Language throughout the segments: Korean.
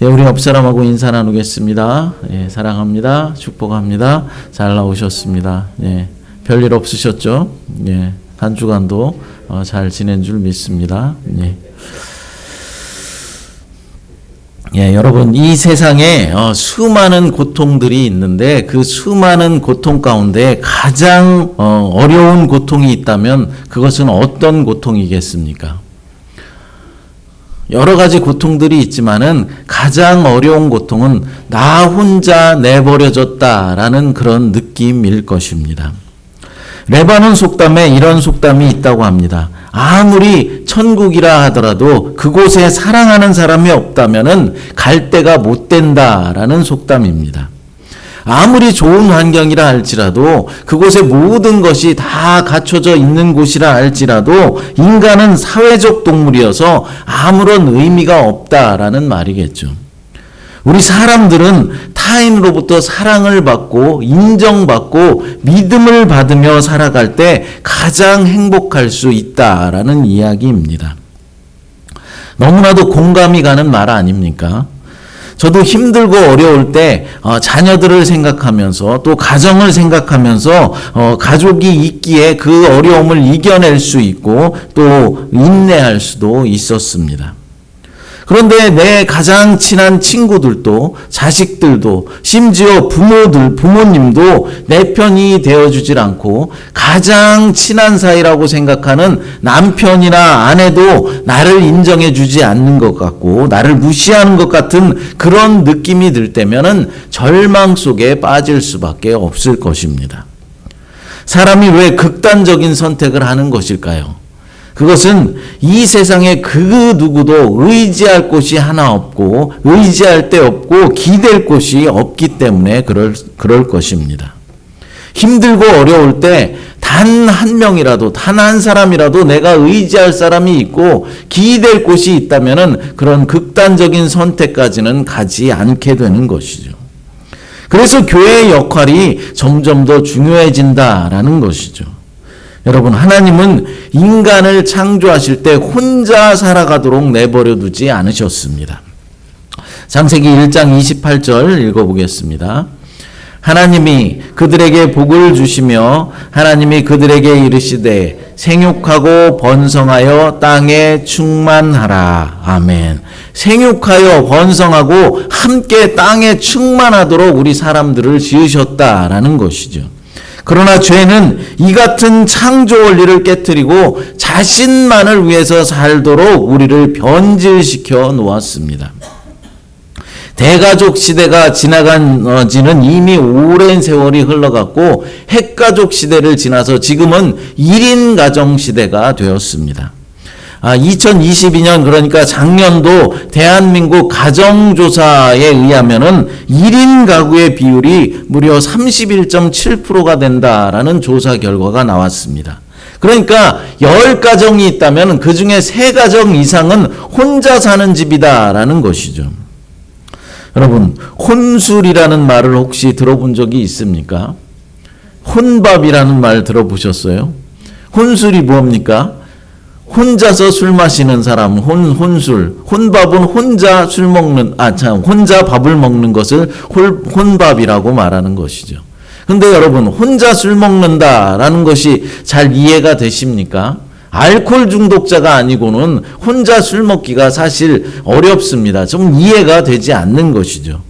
예, 우리 옆 사람하고 인사 나누겠습니다. 예, 사랑합니다. 축복합니다. 잘 나오셨습니다. 예, 별일 없으셨죠? 예, 한 주간도 잘 지낸 줄 믿습니다. 예. 예, 여러분, 이 세상에 수많은 고통들이 있는데 그 수많은 고통 가운데 가장 어려운 고통이 있다면 그것은 어떤 고통이겠습니까? 여러 가지 고통들이 있지만은 가장 어려운 고통은 나 혼자 내버려졌다라는 그런 느낌일 것입니다. 레바논 속담에 이런 속담이 있다고 합니다. 아무리 천국이라 하더라도 그곳에 사랑하는 사람이 없다면은 갈 데가 못 된다라는 속담입니다. 아무리 좋은 환경이라 할지라도 그곳에 모든 것이 다 갖춰져 있는 곳이라 할지라도 인간은 사회적 동물이어서 아무런 의미가 없다라는 말이겠죠. 우리 사람들은 타인으로부터 사랑을 받고 인정받고 믿음을 받으며 살아갈 때 가장 행복할 수 있다라는 이야기입니다. 너무나도 공감이 가는 말 아닙니까? 저도 힘들고 어려울 때 자녀들을 생각하면서 또 가정을 생각하면서 가족이 있기에 그 어려움을 이겨낼 수 있고 또 인내할 수도 있었습니다. 그런데 내 가장 친한 친구들도 자식들도 심지어 부모님도 내 편이 되어주질 않고 가장 친한 사이라고 생각하는 남편이나 아내도 나를 인정해주지 않는 것 같고 나를 무시하는 것 같은 그런 느낌이 들 때면은 절망 속에 빠질 수밖에 없을 것입니다. 사람이 왜 극단적인 선택을 하는 것일까요? 그것은 이 세상에 그 누구도 의지할 곳이 하나 없고 의지할 데 없고 기댈 곳이 없기 때문에 그럴 것입니다. 힘들고 어려울 때 단 한 명이라도 단 한 사람이라도 내가 의지할 사람이 있고 기댈 곳이 있다면은 그런 극단적인 선택까지는 가지 않게 되는 것이죠. 그래서 교회의 역할이 점점 더 중요해진다라는 것이죠. 여러분, 하나님은 인간을 창조하실 때 혼자 살아가도록 내버려 두지 않으셨습니다. 창세기 1장 28절 읽어보겠습니다. 하나님이 그들에게 복을 주시며 하나님이 그들에게 이르시되 생육하고 번성하여 땅에 충만하라. 아멘. 생육하여 번성하고 함께 땅에 충만하도록 우리 사람들을 지으셨다라는 것이죠. 그러나 죄는 이 같은 창조 원리를 깨뜨리고 자신만을 위해서 살도록 우리를 변질시켜 놓았습니다. 대가족 시대가 지나간 지는 이미 오랜 세월이 흘러갔고 핵가족 시대를 지나서 지금은 1인 가정 시대가 되었습니다. 2022년 그러니까 작년도 대한민국 가정조사에 의하면은 1인 가구의 비율이 무려 31.7%가 된다라는 조사 결과가 나왔습니다. 그러니까 10가정이 있다면 그 중에 3가정 이상은 혼자 사는 집이다라는 것이죠. 여러분, 혼술이라는 말을 혹시 들어본 적이 있습니까? 혼밥이라는 말 들어보셨어요? 혼술이 뭡니까? 혼자서 술 마시는 사람, 혼술. 혼밥은 혼자 혼자 밥을 먹는 것을 혼밥이라고 말하는 것이죠. 근데 여러분, 혼자 술 먹는다라는 것이 잘 이해가 되십니까? 알코올 중독자가 아니고는 혼자 술 먹기가 사실 어렵습니다. 좀 이해가 되지 않는 것이죠.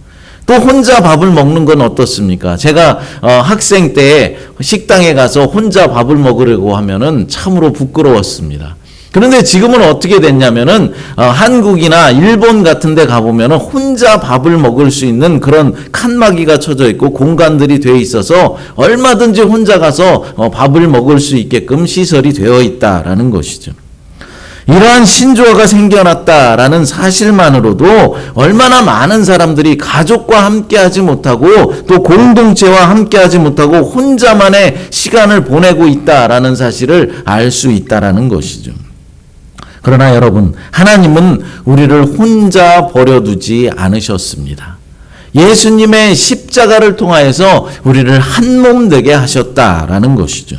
또 혼자 밥을 먹는 건 어떻습니까? 제가 학생 때 식당에 가서 혼자 밥을 먹으려고 하면은 참으로 부끄러웠습니다. 그런데 지금은 어떻게 됐냐면은 한국이나 일본 같은 데 가보면은 혼자 밥을 먹을 수 있는 그런 칸막이가 쳐져 있고 공간들이 되어 있어서 얼마든지 혼자 가서 밥을 먹을 수 있게끔 시설이 되어 있다라는 것이죠. 이러한 신조어가 생겨났다라는 사실만으로도 얼마나 많은 사람들이 가족과 함께하지 못하고 또 공동체와 함께하지 못하고 혼자만의 시간을 보내고 있다라는 사실을 알 수 있다라는 것이죠. 그러나 여러분, 하나님은 우리를 혼자 버려두지 않으셨습니다. 예수님의 십자가를 통하여서 우리를 한 몸 되게 하셨다라는 것이죠.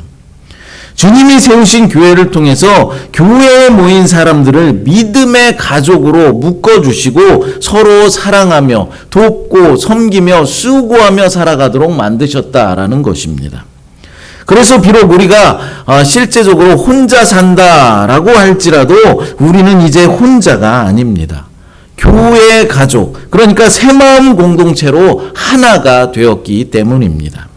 주님이 세우신 교회를 통해서 교회에 모인 사람들을 믿음의 가족으로 묶어주시고 서로 사랑하며 돕고 섬기며 수고하며 살아가도록 만드셨다라는 것입니다. 그래서 비록 우리가 실제적으로 혼자 산다라고 할지라도 우리는 이제 혼자가 아닙니다. 교회의 가족, 그러니까 새마음 공동체로 하나가 되었기 때문입니다.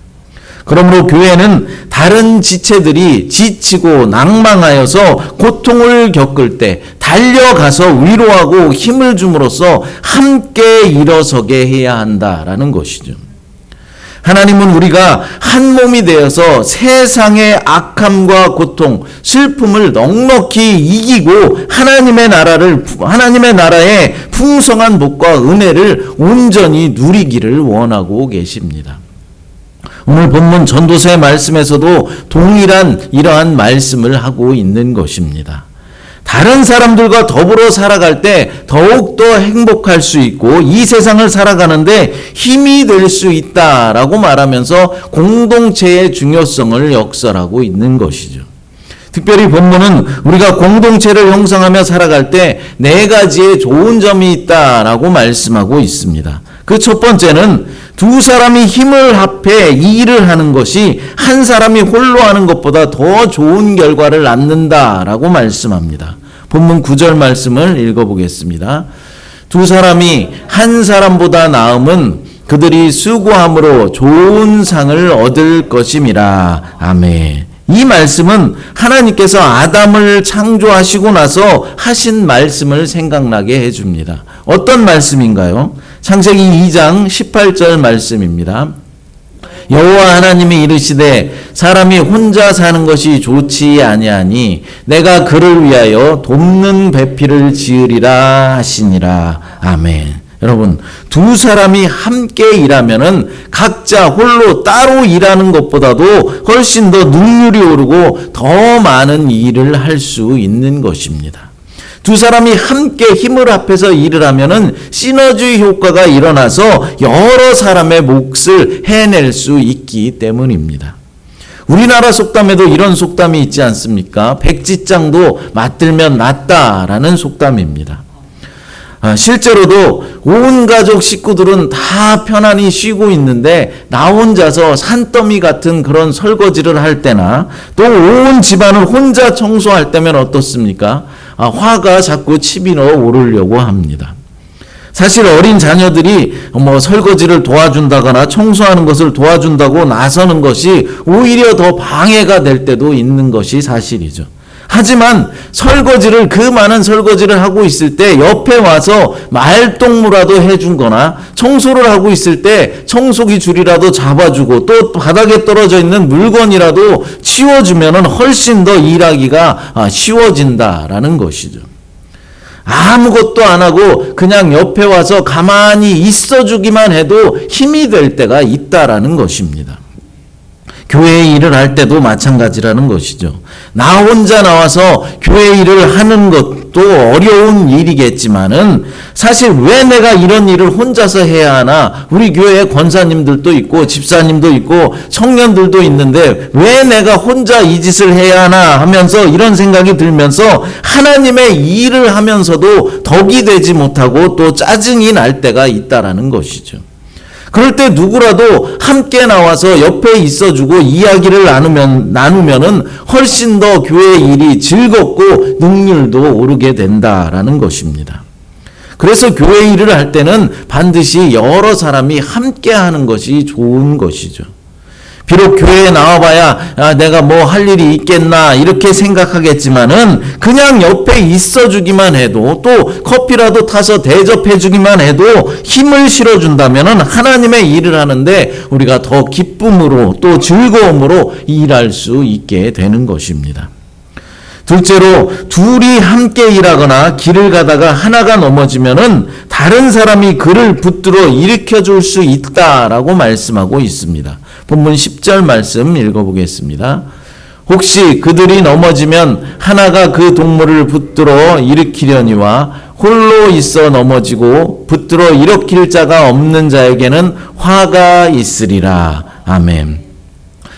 그러므로 교회는 다른 지체들이 지치고 낭망하여서 고통을 겪을 때 달려가서 위로하고 힘을 줌으로써 함께 일어서게 해야 한다라는 것이죠. 하나님은 우리가 한 몸이 되어서 세상의 악함과 고통, 슬픔을 넉넉히 이기고 하나님의 나라의 풍성한 복과 은혜를 온전히 누리기를 원하고 계십니다. 오늘 본문 전도서의 말씀에서도 동일한 이러한 말씀을 하고 있는 것입니다. 다른 사람들과 더불어 살아갈 때 더욱더 행복할 수 있고 이 세상을 살아가는데 힘이 될 수 있다라고 말하면서 공동체의 중요성을 역설하고 있는 것이죠. 특별히 본문은 우리가 공동체를 형성하며 살아갈 때 4가지의 좋은 점이 있다라고 말씀하고 있습니다. 그 첫 번째는 두 사람이 힘을 합해 이 일을 하는 것이 한 사람이 홀로 하는 것보다 더 좋은 결과를 낳는다라고 말씀합니다. 본문 9절 말씀을 읽어보겠습니다. 두 사람이 한 사람보다 나음은 그들이 수고함으로 좋은 상을 얻을 것임이라. 아멘. 이 말씀은 하나님께서 아담을 창조하시고 나서 하신 말씀을 생각나게 해줍니다. 어떤 말씀인가요? 창세기 2장 18절 말씀입니다. 여호와 하나님이 이르시되 사람이 혼자 사는 것이 좋지 아니하니 내가 그를 위하여 돕는 배필을 지으리라 하시니라. 아멘. 여러분, 두 사람이 함께 일하면은 각자 홀로 따로 일하는 것보다도 훨씬 더 능률이 오르고 더 많은 일을 할 수 있는 것입니다. 두 사람이 함께 힘을 합해서 일을 하면은 시너지 효과가 일어나서 여러 사람의 몫을 해낼 수 있기 때문입니다. 우리나라 속담에도 이런 속담이 있지 않습니까? 백지장도 맞들면 낫다라는 속담입니다. 실제로도 온 가족 식구들은 다 편안히 쉬고 있는데 나 혼자서 산더미 같은 그런 설거지를 할 때나 또 온 집안을 혼자 청소할 때면 어떻습니까? 화가 자꾸 치밀어 오르려고 합니다. 사실 어린 자녀들이 설거지를 도와준다거나 청소하는 것을 도와준다고 나서는 것이 오히려 더 방해가 될 때도 있는 것이 사실이죠. 하지만 그 많은 설거지를 하고 있을 때 옆에 와서 말동무라도 해준 거나 청소를 하고 있을 때 청소기 줄이라도 잡아주고 또 바닥에 떨어져 있는 물건이라도 치워주면 훨씬 더 일하기가 쉬워진다라는 것이죠. 아무것도 안 하고 그냥 옆에 와서 가만히 있어주기만 해도 힘이 될 때가 있다라는 것입니다. 교회 일을 할 때도 마찬가지라는 것이죠. 나 혼자 나와서 교회 일을 하는 것도 어려운 일이겠지만은 사실 왜 내가 이런 일을 혼자서 해야 하나? 우리 교회에 권사님들도 있고 집사님도 있고 청년들도 있는데 왜 내가 혼자 이 짓을 해야 하나 하면서 이런 생각이 들면서 하나님의 일을 하면서도 덕이 되지 못하고 또 짜증이 날 때가 있다라는 것이죠. 그럴 때 누구라도 함께 나와서 옆에 있어주고 이야기를 나누면은 훨씬 더 교회 일이 즐겁고 능률도 오르게 된다라는 것입니다. 그래서 교회 일을 할 때는 반드시 여러 사람이 함께 하는 것이 좋은 것이죠. 비록 교회에 나와봐야 내가 뭐 할 일이 있겠나 이렇게 생각하겠지만은 그냥 옆에 있어주기만 해도 또 커피라도 타서 대접해주기만 해도 힘을 실어준다면은 하나님의 일을 하는데 우리가 더 기쁨으로 또 즐거움으로 일할 수 있게 되는 것입니다. 둘째로 둘이 함께 일하거나 길을 가다가 하나가 넘어지면은 다른 사람이 그를 붙들어 일으켜 줄 수 있다라고 말씀하고 있습니다. 본문 10절 말씀 읽어보겠습니다. 혹시 그들이 넘어지면 하나가 그 동물을 붙들어 일으키려니와 홀로 있어 넘어지고 붙들어 일으킬 자가 없는 자에게는 화가 있으리라. 아멘.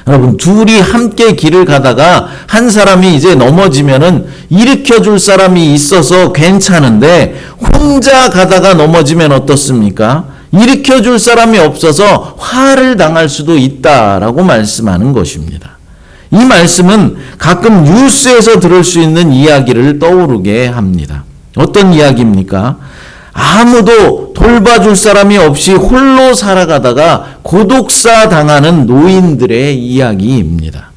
여러분, 둘이 함께 길을 가다가 한 사람이 이제 넘어지면은 일으켜줄 사람이 있어서 괜찮은데 혼자 가다가 넘어지면 어떻습니까? 일으켜줄 사람이 없어서 화를 당할 수도 있다라고 말씀하는 것입니다. 이 말씀은 가끔 뉴스에서 들을 수 있는 이야기를 떠오르게 합니다. 어떤 이야기입니까? 아무도 돌봐줄 사람이 없이 홀로 살아가다가 고독사 당하는 노인들의 이야기입니다.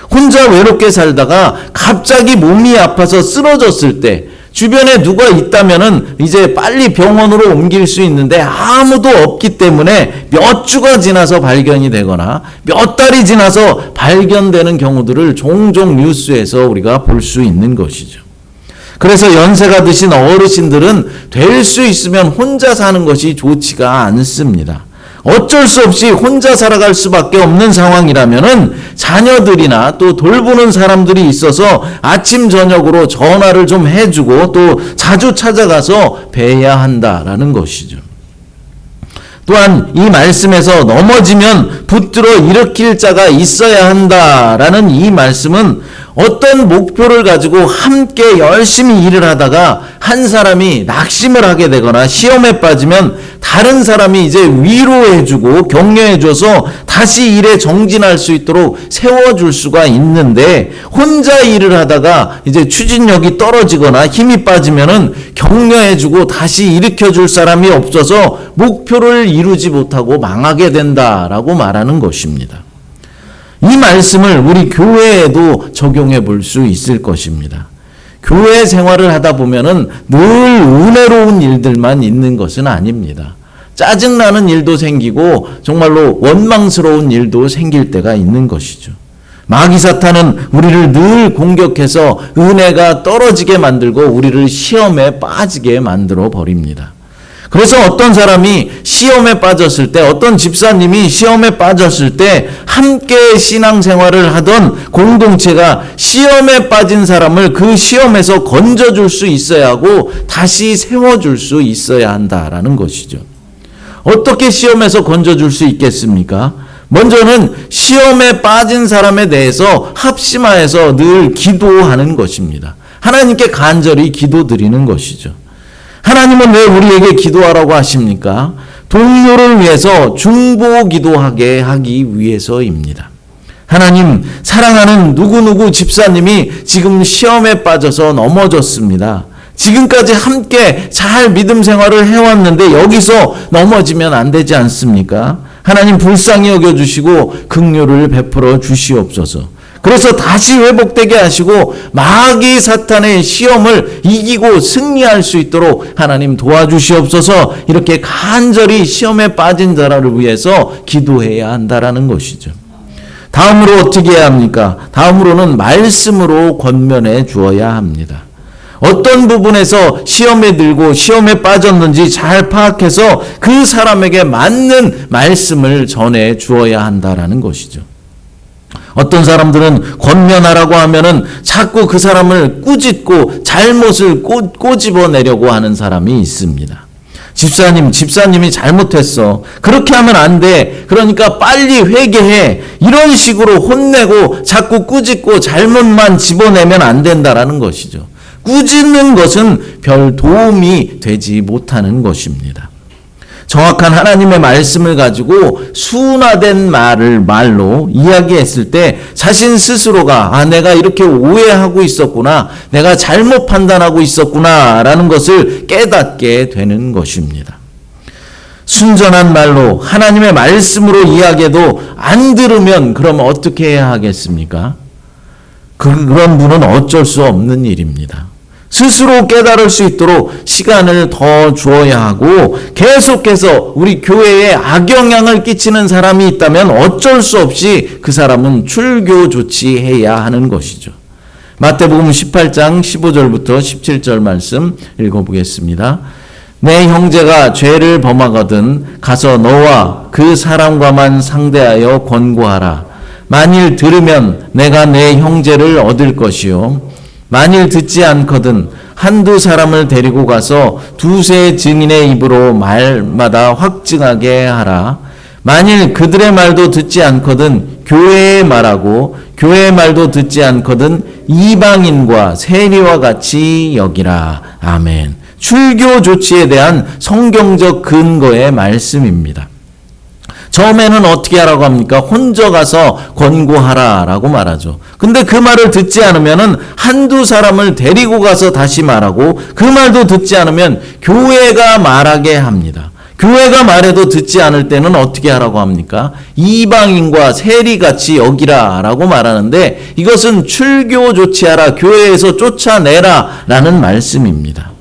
혼자 외롭게 살다가 갑자기 몸이 아파서 쓰러졌을 때 주변에 누가 있다면은 이제 빨리 병원으로 옮길 수 있는데 아무도 없기 때문에 몇 주가 지나서 발견이 되거나 몇 달이 지나서 발견되는 경우들을 종종 뉴스에서 우리가 볼 수 있는 것이죠. 그래서 연세가 드신 어르신들은 될 수 있으면 혼자 사는 것이 좋지가 않습니다. 어쩔 수 없이 혼자 살아갈 수밖에 없는 상황이라면은 자녀들이나 또 돌보는 사람들이 있어서 아침 저녁으로 전화를 좀 해주고 또 자주 찾아가서 뵈야 한다라는 것이죠. 또한 이 말씀에서 넘어지면 붙들어 일으킬 자가 있어야 한다라는 이 말씀은 어떤 목표를 가지고 함께 열심히 일을 하다가 한 사람이 낙심을 하게 되거나 시험에 빠지면 다른 사람이 이제 위로해주고 격려해줘서 다시 일에 정진할 수 있도록 세워줄 수가 있는데 혼자 일을 하다가 이제 추진력이 떨어지거나 힘이 빠지면은 격려해주고 다시 일으켜줄 사람이 없어서 목표를 이루지 못하고 망하게 된다라고 말하는 것입니다. 이 말씀을 우리 교회에도 적용해 볼 수 있을 것입니다. 교회 생활을 하다 보면은 늘 은혜로운 일들만 있는 것은 아닙니다. 짜증나는 일도 생기고 정말로 원망스러운 일도 생길 때가 있는 것이죠. 마귀 사탄은 우리를 늘 공격해서 은혜가 떨어지게 만들고 우리를 시험에 빠지게 만들어 버립니다. 그래서 어떤 사람이 시험에 빠졌을 때, 어떤 집사님이 시험에 빠졌을 때 함께 신앙생활을 하던 공동체가 시험에 빠진 사람을 그 시험에서 건져줄 수 있어야 하고 다시 세워줄 수 있어야 한다라는 것이죠. 어떻게 시험에서 건져줄 수 있겠습니까? 먼저는 시험에 빠진 사람에 대해서 합심하여서 늘 기도하는 것입니다. 하나님께 간절히 기도드리는 것이죠. 하나님은 왜 우리에게 기도하라고 하십니까? 동료를 위해서 중보 기도하게 하기 위해서입니다. 하나님, 사랑하는 누구누구 집사님이 지금 시험에 빠져서 넘어졌습니다. 지금까지 함께 잘 믿음 생활을 해왔는데 여기서 넘어지면 안 되지 않습니까? 하나님 불쌍히 여겨주시고 긍휼을 베풀어 주시옵소서. 그래서 다시 회복되게 하시고 마귀 사탄의 시험을 이기고 승리할 수 있도록 하나님 도와주시옵소서. 이렇게 간절히 시험에 빠진 자를 위해서 기도해야 한다라는 것이죠. 다음으로 어떻게 해야 합니까? 다음으로는 말씀으로 권면해 주어야 합니다. 어떤 부분에서 시험에 들고 시험에 빠졌는지 잘 파악해서 그 사람에게 맞는 말씀을 전해 주어야 한다라는 것이죠. 어떤 사람들은 권면하라고 하면은 자꾸 그 사람을 꾸짖고 잘못을 꼬집어내려고 하는 사람이 있습니다. 집사님이 잘못했어. 그렇게 하면 안 돼. 그러니까 빨리 회개해. 이런 식으로 혼내고 자꾸 꾸짖고 잘못만 집어내면 안 된다라는 것이죠. 꾸짖는 것은 별 도움이 되지 못하는 것입니다. 정확한 하나님의 말씀을 가지고 순화된 말로 이야기했을 때 자신 스스로가 내가 이렇게 오해하고 있었구나, 내가 잘못 판단하고 있었구나 라는 것을 깨닫게 되는 것입니다. 순전한 말로 하나님의 말씀으로 이야기해도 안 들으면 그럼 어떻게 해야 하겠습니까? 그런 분은 어쩔 수 없는 일입니다. 스스로 깨달을 수 있도록 시간을 더 주어야 하고 계속해서 우리 교회에 악영향을 끼치는 사람이 있다면 어쩔 수 없이 그 사람은 출교 조치해야 하는 것이죠. 마태복음 18장 15절부터 17절 말씀 읽어보겠습니다. 내 형제가 죄를 범하거든 가서 너와 그 사람과만 상대하여 권고하라. 만일 들으면 내가 내 형제를 얻을 것이요 만일 듣지 않거든 한두 사람을 데리고 가서 두세 증인의 입으로 말마다 확증하게 하라. 만일 그들의 말도 듣지 않거든 교회의 말하고 교회의 말도 듣지 않거든 이방인과 세리와 같이 여기라. 아멘. 출교 조치에 대한 성경적 근거의 말씀입니다. 처음에는 어떻게 하라고 합니까? 혼자 가서 권고하라라고 말하죠. 근데 그 말을 듣지 않으면은 한두 사람을 데리고 가서 다시 말하고, 그 말도 듣지 않으면 교회가 말하게 합니다. 교회가 말해도 듣지 않을 때는 어떻게 하라고 합니까? 이방인과 세리같이 여기라라고 말하는데, 이것은 출교 조치하라, 교회에서 쫓아내라 라는 말씀입니다.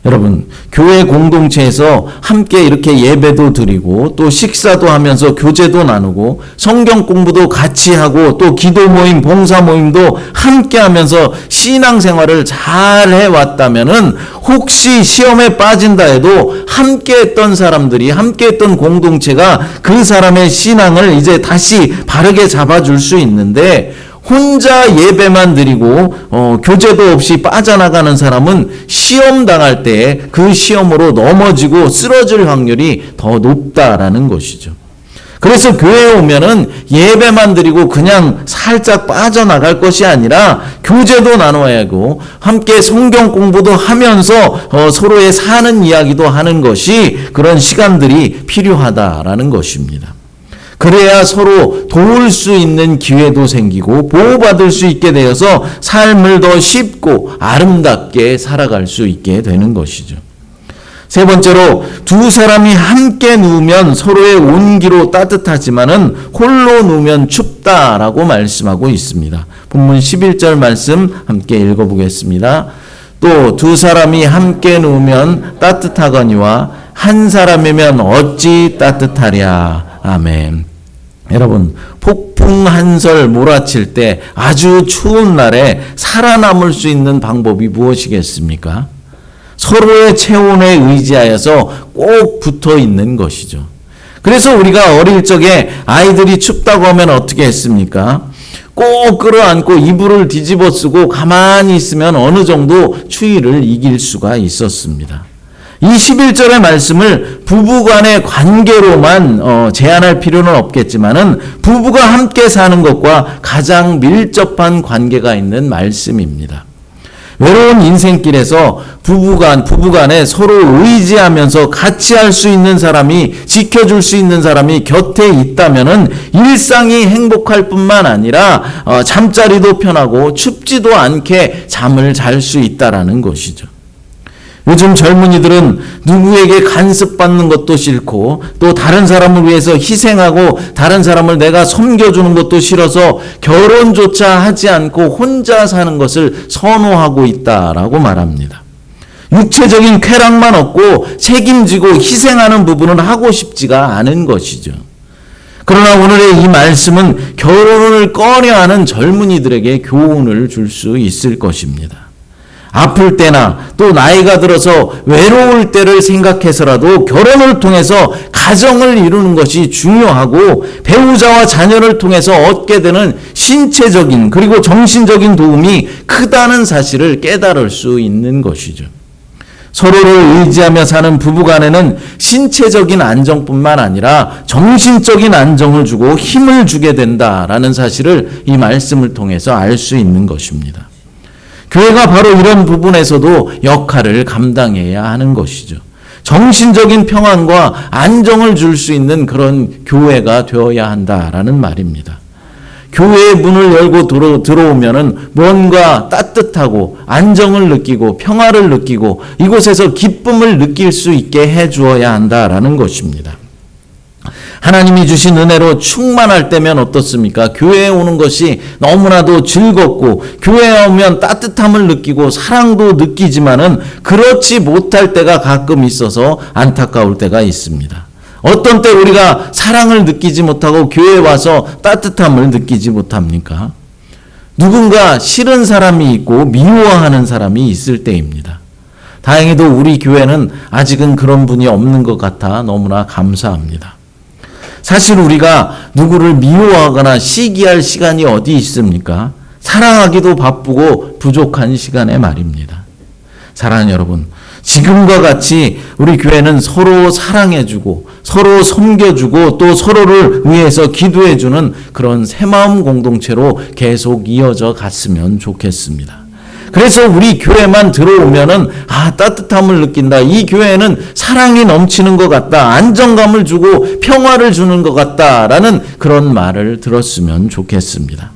여러분, 교회 공동체에서 함께 이렇게 예배도 드리고 또 식사도 하면서 교제도 나누고 성경 공부도 같이 하고 또 기도 모임, 봉사 모임도 함께 하면서 신앙생활을 잘 해왔다면은 혹시 시험에 빠진다 해도 함께 했던 사람들이, 함께 했던 공동체가 그 사람의 신앙을 이제 다시 바르게 잡아줄 수 있는데, 혼자 예배만 드리고 교제도 없이 빠져나가는 사람은 시험 당할 때 그 시험으로 넘어지고 쓰러질 확률이 더 높다라는 것이죠. 그래서 교회에 오면은 예배만 드리고 그냥 살짝 빠져나갈 것이 아니라 교제도 나눠야 하고 함께 성경 공부도 하면서 서로의 사는 이야기도 하는 것이, 그런 시간들이 필요하다라는 것입니다. 그래야 서로 도울 수 있는 기회도 생기고 보호받을 수 있게 되어서 삶을 더 쉽고 아름답게 살아갈 수 있게 되는 것이죠. 세 번째로, 두 사람이 함께 누우면 서로의 온기로 따뜻하지만은 홀로 누우면 춥다라고 말씀하고 있습니다. 본문 11절 말씀 함께 읽어보겠습니다. 또 두 사람이 함께 누우면 따뜻하거니와 한 사람이면 어찌 따뜻하랴. 아멘. 여러분, 폭풍 한설 몰아칠 때 아주 추운 날에 살아남을 수 있는 방법이 무엇이겠습니까? 서로의 체온에 의지하여서 꼭 붙어 있는 것이죠. 그래서 우리가 어릴 적에 아이들이 춥다고 하면 어떻게 했습니까? 꼭 끌어안고 이불을 뒤집어 쓰고 가만히 있으면 어느 정도 추위를 이길 수가 있었습니다. 이 11절의 말씀을 부부간의 관계로만 제한할 필요는 없겠지만은 부부가 함께 사는 것과 가장 밀접한 관계가 있는 말씀입니다. 외로운 인생길에서 부부간에 서로 의지하면서 같이 할 수 있는 사람이, 지켜줄 수 있는 사람이 곁에 있다면은 일상이 행복할 뿐만 아니라 잠자리도 편하고 춥지도 않게 잠을 잘 수 있다라는 것이죠. 요즘 젊은이들은 누구에게 간섭받는 것도 싫고 또 다른 사람을 위해서 희생하고 다른 사람을 내가 섬겨주는 것도 싫어서 결혼조차 하지 않고 혼자 사는 것을 선호하고 있다라고 말합니다. 육체적인 쾌락만 얻고 책임지고 희생하는 부분은 하고 싶지가 않은 것이죠. 그러나 오늘의 이 말씀은 결혼을 꺼려하는 젊은이들에게 교훈을 줄 수 있을 것입니다. 아플 때나 또 나이가 들어서 외로울 때를 생각해서라도 결혼을 통해서 가정을 이루는 것이 중요하고 배우자와 자녀를 통해서 얻게 되는 신체적인 그리고 정신적인 도움이 크다는 사실을 깨달을 수 있는 것이죠. 서로를 의지하며 사는 부부간에는 신체적인 안정뿐만 아니라 정신적인 안정을 주고 힘을 주게 된다라는 사실을 이 말씀을 통해서 알 수 있는 것입니다. 교회가 바로 이런 부분에서도 역할을 감당해야 하는 것이죠. 정신적인 평안과 안정을 줄 수 있는 그런 교회가 되어야 한다라는 말입니다. 교회의 문을 열고 들어오면은 뭔가 따뜻하고 안정을 느끼고 평화를 느끼고 이곳에서 기쁨을 느낄 수 있게 해주어야 한다라는 것입니다. 하나님이 주신 은혜로 충만할 때면 어떻습니까? 교회에 오는 것이 너무나도 즐겁고 교회에 오면 따뜻함을 느끼고 사랑도 느끼지만은 그렇지 못할 때가 가끔 있어서 안타까울 때가 있습니다. 어떤 때 우리가 사랑을 느끼지 못하고 교회에 와서 따뜻함을 느끼지 못합니까? 누군가 싫은 사람이 있고 미워하는 사람이 있을 때입니다. 다행히도 우리 교회는 아직은 그런 분이 없는 것 같아 너무나 감사합니다. 사실 우리가 누구를 미워하거나 시기할 시간이 어디 있습니까? 사랑하기도 바쁘고 부족한 시간에 말입니다. 사랑하는 여러분, 지금과 같이 우리 교회는 서로 사랑해주고 서로 섬겨주고 또 서로를 위해서 기도해주는 그런 새마음 공동체로 계속 이어져 갔으면 좋겠습니다. 그래서 우리 교회만 들어오면은 따뜻함을 느낀다. 이 교회는 사랑이 넘치는 것 같다. 안정감을 주고 평화를 주는 것 같다라는 그런 말을 들었으면 좋겠습니다.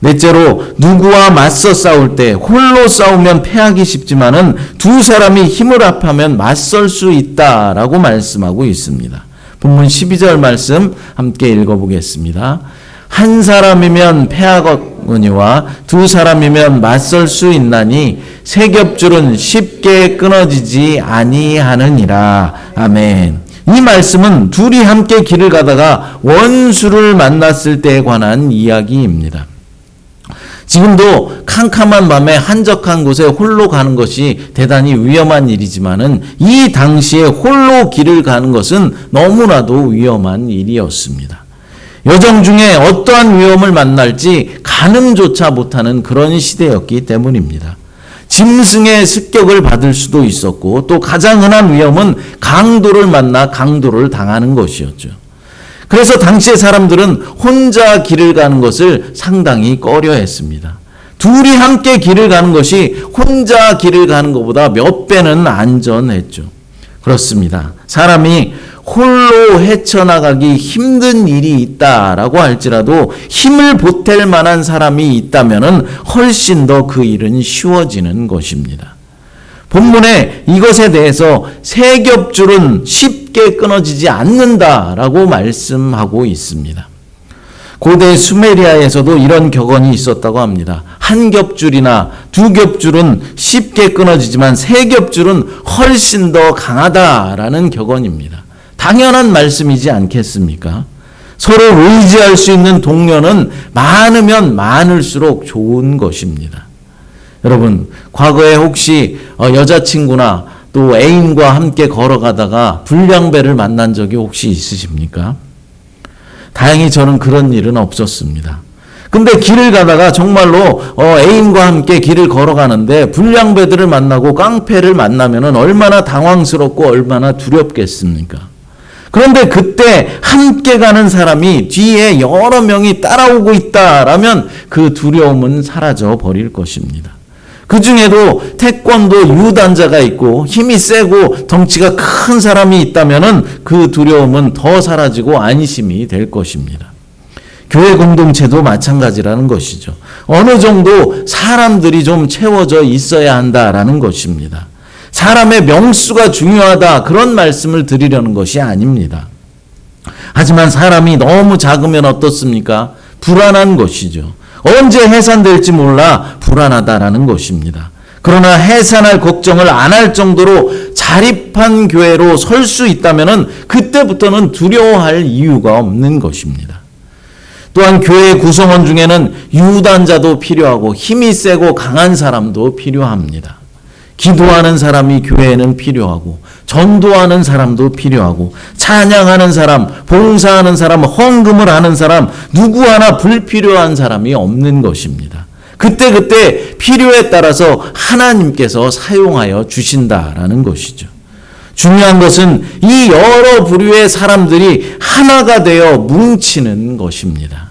넷째로 누구와 맞서 싸울 때 홀로 싸우면 패하기 쉽지만은 두 사람이 힘을 합하면 맞설 수 있다라고 말씀하고 있습니다. 본문 12절 말씀 함께 읽어보겠습니다. 한 사람이면 패하거니와 두 사람이면 맞설 수 있나니 세 겹줄은 쉽게 끊어지지 아니하느니라. 아멘. 이 말씀은 둘이 함께 길을 가다가 원수를 만났을 때에 관한 이야기입니다. 지금도 캄캄한 밤에 한적한 곳에 홀로 가는 것이 대단히 위험한 일이지만은 이 당시에 홀로 길을 가는 것은 너무나도 위험한 일이었습니다. 여정 중에 어떠한 위험을 만날지 가늠조차 못하는 그런 시대였기 때문입니다. 짐승의 습격을 받을 수도 있었고 또 가장 흔한 위험은 강도를 만나 강도를 당하는 것이었죠. 그래서 당시의 사람들은 혼자 길을 가는 것을 상당히 꺼려했습니다. 둘이 함께 길을 가는 것이 혼자 길을 가는 것보다 몇 배는 안전했죠. 그렇습니다. 사람이 홀로 헤쳐나가기 힘든 일이 있다라고 할지라도 힘을 보탤 만한 사람이 있다면 훨씬 더 그 일은 쉬워지는 것입니다. 본문에 이것에 대해서 세 겹줄은 쉽게 끊어지지 않는다라고 말씀하고 있습니다. 고대 수메리아에서도 이런 격언이 있었다고 합니다. 한 겹줄이나 두 겹줄은 쉽게 끊어지지만 세 겹줄은 훨씬 더 강하다라는 격언입니다. 당연한 말씀이지 않겠습니까? 서로 의지할 수 있는 동료는 많으면 많을수록 좋은 것입니다. 여러분, 과거에 혹시 여자친구나 또 애인과 함께 걸어가다가 불량배를 만난 적이 혹시 있으십니까? 다행히 저는 그런 일은 없었습니다. 근데 길을 가다가 정말로 애인과 함께 길을 걸어가는데 불량배들을 만나고 깡패를 만나면 얼마나 당황스럽고 얼마나 두렵겠습니까? 그런데 그때 함께 가는 사람이 뒤에 여러 명이 따라오고 있다라면 그 두려움은 사라져 버릴 것입니다. 그 중에도 태권도 유단자가 있고 힘이 세고 덩치가 큰 사람이 있다면 그 두려움은 더 사라지고 안심이 될 것입니다. 교회 공동체도 마찬가지라는 것이죠. 어느 정도 사람들이 좀 채워져 있어야 한다라는 것입니다. 사람의 명수가 중요하다 그런 말씀을 드리려는 것이 아닙니다. 하지만 사람이 너무 작으면 어떻습니까? 불안한 것이죠. 언제 해산될지 몰라 불안하다라는 것입니다. 그러나 해산할 걱정을 안 할 정도로 자립한 교회로 설 수 있다면 그때부터는 두려워할 이유가 없는 것입니다. 또한 교회 구성원 중에는 유단자도 필요하고 힘이 세고 강한 사람도 필요합니다. 기도하는 사람이 교회에는 필요하고 전도하는 사람도 필요하고 찬양하는 사람, 봉사하는 사람, 헌금을 하는 사람 누구 하나 불필요한 사람이 없는 것입니다. 그때 필요에 따라서 하나님께서 사용하여 주신다라는 것이죠. 중요한 것은 이 여러 부류의 사람들이 하나가 되어 뭉치는 것입니다.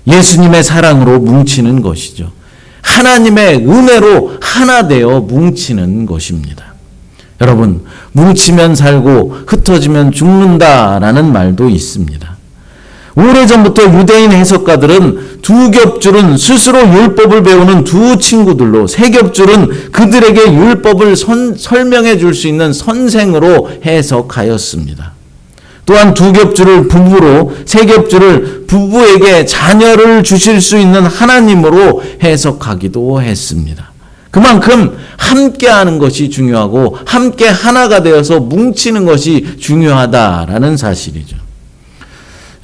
예수님의 사랑으로 뭉치는 것이죠. 하나님의 은혜로 하나 되어 뭉치는 것입니다. 여러분, 뭉치면 살고 흩어지면 죽는다라는 말도 있습니다. 오래전부터 유대인 해석가들은 두 겹줄은 스스로 율법을 배우는 두 친구들로, 세 겹줄은 그들에게 율법을 설명해 줄 수 있는 선생으로 해석하였습니다. 또한 두 겹줄을 부부로, 세 겹줄을 부부에게 자녀를 주실 수 있는 하나님으로 해석하기도 했습니다. 그만큼 함께하는 것이 중요하고 함께 하나가 되어서 뭉치는 것이 중요하다라는 사실이죠.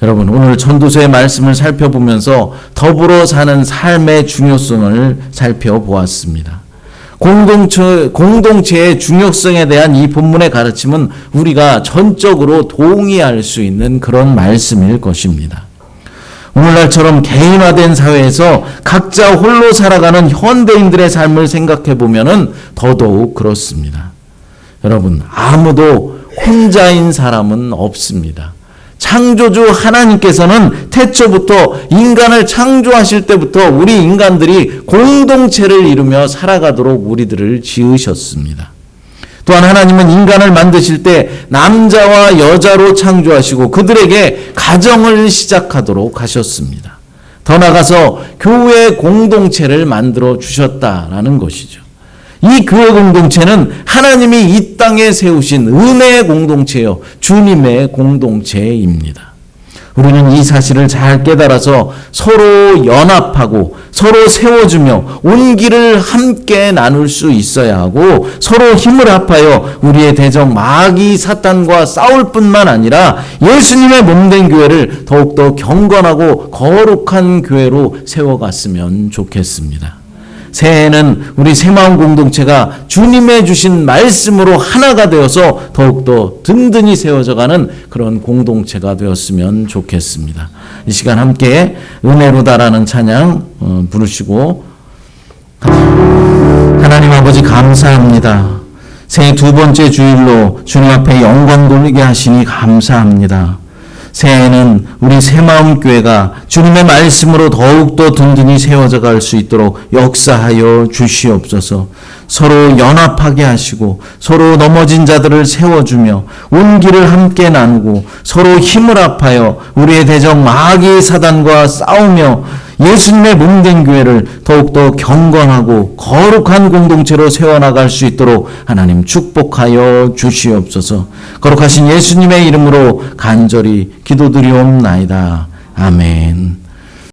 여러분, 오늘 전도서의 말씀을 살펴보면서 더불어 사는 삶의 중요성을 살펴보았습니다. 공동체의 중요성에 대한 이 본문의 가르침은 우리가 전적으로 동의할 수 있는 그런 말씀일 것입니다. 오늘날처럼 개인화된 사회에서 각자 홀로 살아가는 현대인들의 삶을 생각해 보면 더더욱 그렇습니다. 여러분, 아무도 혼자인 사람은 없습니다. 창조주 하나님께서는 태초부터 인간을 창조하실 때부터 우리 인간들이 공동체를 이루며 살아가도록 우리들을 지으셨습니다. 또한 하나님은 인간을 만드실 때 남자와 여자로 창조하시고 그들에게 가정을 시작하도록 하셨습니다. 더 나아가서 교회 공동체를 만들어 주셨다라는 것이죠. 이 교회 공동체는 하나님이 이 땅에 세우신 은혜의 공동체요, 주님의 공동체입니다. 우리는 이 사실을 잘 깨달아서 서로 연합하고 서로 세워주며 온 길을 함께 나눌 수 있어야 하고 서로 힘을 합하여 우리의 대적 마귀 사탄과 싸울 뿐만 아니라 예수님의 몸된 교회를 더욱더 경건하고 거룩한 교회로 세워갔으면 좋겠습니다. 새해에는 우리 새마음 공동체가 주님의 주신 말씀으로 하나가 되어서 더욱더 든든히 세워져가는 그런 공동체가 되었으면 좋겠습니다. 이 시간 함께 은혜로다라는 찬양 부르시고, 하나님 아버지 감사합니다. 새해 두 번째 주일로 주님 앞에 영광 돌리게 하시니 감사합니다. 새해에는 우리 새마음교회가 주님의 말씀으로 더욱더 든든히 세워져 갈 수 있도록 역사하여 주시옵소서. 서로 연합하게 하시고 서로 넘어진 자들을 세워주며 온 길을 함께 나누고 서로 힘을 합하여 우리의 대적 마귀 사단과 싸우며 예수님의 몸된 교회를 더욱더 경건하고 거룩한 공동체로 세워나갈 수 있도록 하나님 축복하여 주시옵소서. 거룩하신 예수님의 이름으로 간절히 기도드리옵나이다. 아멘.